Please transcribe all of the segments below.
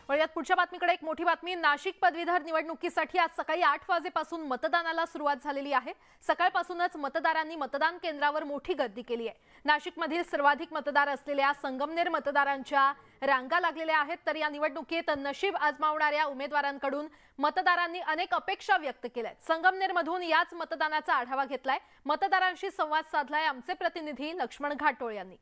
वळूयात पुढच्या बातमीकडे। एक मोठी बातमी। नाशिक पदवीधर निवडणुकीसाठी आज सकाळी 8 वाजेपासून मतदानाला सुरुवात झालेली आहे। सकाळपासूनच मतदारांनी मतदान केंद्रावर मोठी गर्दी केली आहे। नाशिकमधील सर्वाधिक मतदार असलेल्या संगमनेर मतदारांच्या रांगा लागलेल्या आहेत। तर या निवडणुकीत नशीब आजमावणाऱ्या उमेदवारांकडून मतदारांनी अनेक अपेक्षा व्यक्त केल्या। संगमनेरमधून याच मतदानाचा आढावा घेतलाय। मतदारांशी संवाद साधलाय आमचे प्रतिनिधी लक्ष्मण घाटोळ यांनी।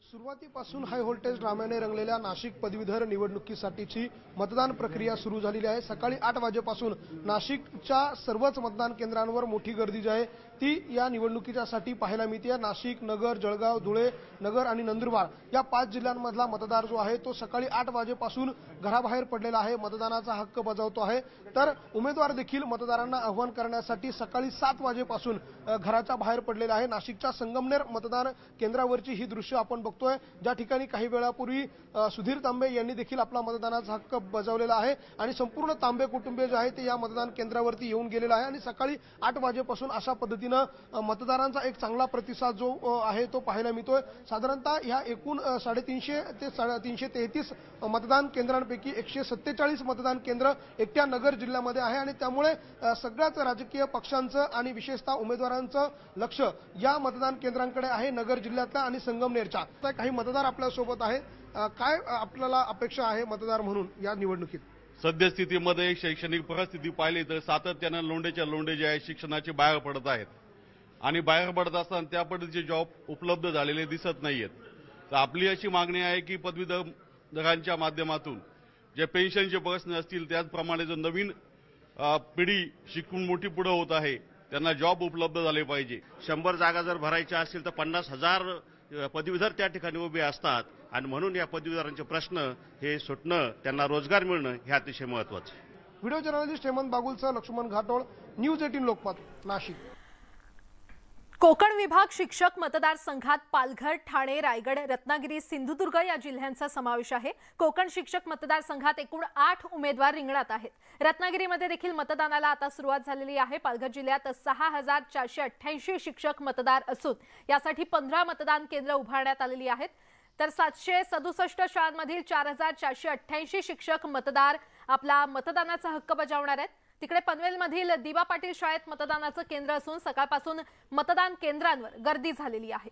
सुरुवातीपासून हाय व्होल्टेज ड्राम्याने रंगलेल्या नाशिक पदवीधर निवडणुकीसाठीची मतदान प्रक्रिया सुरू झालेली आहे। सकाळी 8 वाजेपासून नाशिकच्या सर्वच मतदान केंद्रांवर मोठी गर्दी जी आहे ती या निवडणुकीसाठी पाहायला मिळते। नाशिक, नगर, जळगाव, धुळे, नगर आणि नंदुरबार या 5 जिल्ह्यांमधला मतदार जो आहे तो सकाळी 8 वाजेपासून घराबाहेर पडलेला आहे, मतदानाचा हक्क बजावतो आहे। तर उमेदवार देखील मतदारांना आव्हान करण्यासाठी सकाळी 7 वाजेपासून घराच्या बाहेर पडलेला आहे। नाशिकच्या संगमनेर मतदान केंद्रावरची ही दृश्य आपण बघतोय, ज्या ठिकाणी काही वेळापूर्वी सुधीर तांबे यांनी देखील आपला मतदानाचा हक्क बजावलेला आहे आणि संपूर्ण तांबे कुटुंबीय जे आहे ते या मतदान केंद्रावरती येऊन गेलेले आहे आणि सकाळी 8 वाजेपासून अशा पद्धतीने मतदारांचा एक चांगला प्रतिसाद जो आहे तो पाहायला मिळतोय। साधारणतः ह्या एकूण 350 ते 333 मतदान केंद्रांपैकी 147 मतदान केंद्र एकट्या नगर जिल्ह्यामध्ये आहे आणि त्यामुळे सगळ्याच राजकीय पक्षांचं आणि विशेषतः उमेदवारांचं लक्ष या मतदान केंद्रांकडे आहे, नगर जिल्ह्यातल्या आणि संगमनेरच्या। काही मतदार आपल्या सोबत आहेत, काय आपल्याला अपेक्षा आहे मतदार म्हणून या निवडणुकीत? सद्यस्थितीमध्ये शैक्षणिक परिस्थिती पाहिली तर सातत्याने लोंढेच्या लोंढे जे आहे शिक्षणाचे बाहेर पडत आहेत आणि बाहेर पडत असताना त्या पद्धतीचे जॉब उपलब्ध झालेले दिसत नाहीयेत। तर आपली अशी मागणी आहे की पदवीधरांच्या माध्यमातून जे पेन्शनचे प्रश्न असतील त्याचप्रमाणे जो नवीन पिढी शिकून मोठी पुढे होत आहे त्यांना जॉब उपलब्ध झाले पाहिजे। 100 जागा जर भरायच्या असतील तर 50,000 पदवीधर त्या ठिकाणी उभे असतात आणि म्हणून या पदवीधरांचे प्रश्न हे सुटणं, त्यांना रोजगार मिळणं हे अतिशय महत्त्वाचं आहे। व्हिडिओ जर्नलिस्ट हेमंत बागुलसह लक्ष्मण घाटोळ, न्यूज 18 लोकमत, नाशिक। कोकण विभाग शिक्षक मतदारसंघात पालघर, ठाणे, रायगड, रत्नागिरी, सिंधुदुर्ग या जिल्ह्यांचा समावेश आहे। कोकण शिक्षक मतदारसंघात एकूण 8 उमेदवार रिंगणात आहेत। रत्नागिरीमध्ये देखील मतदानाला आता सुरुवात झालेली आहे। पालघर जिल्ह्यात 6488 शिक्षक मतदार असून यासाठी 15 मतदान केंद्र उभारण्यात आलेली आहेत। तर 767 शाळांमधील 4488 शिक्षक मतदार आपला मतदानाचा हक्क बजावणार आहेत। तिकडे पनवेलमधील दिवा पाटील शाळेत मतदानाचं केंद्र असून सकाळपासून मतदान केंद्रांवर गर्दी झालेली आहे।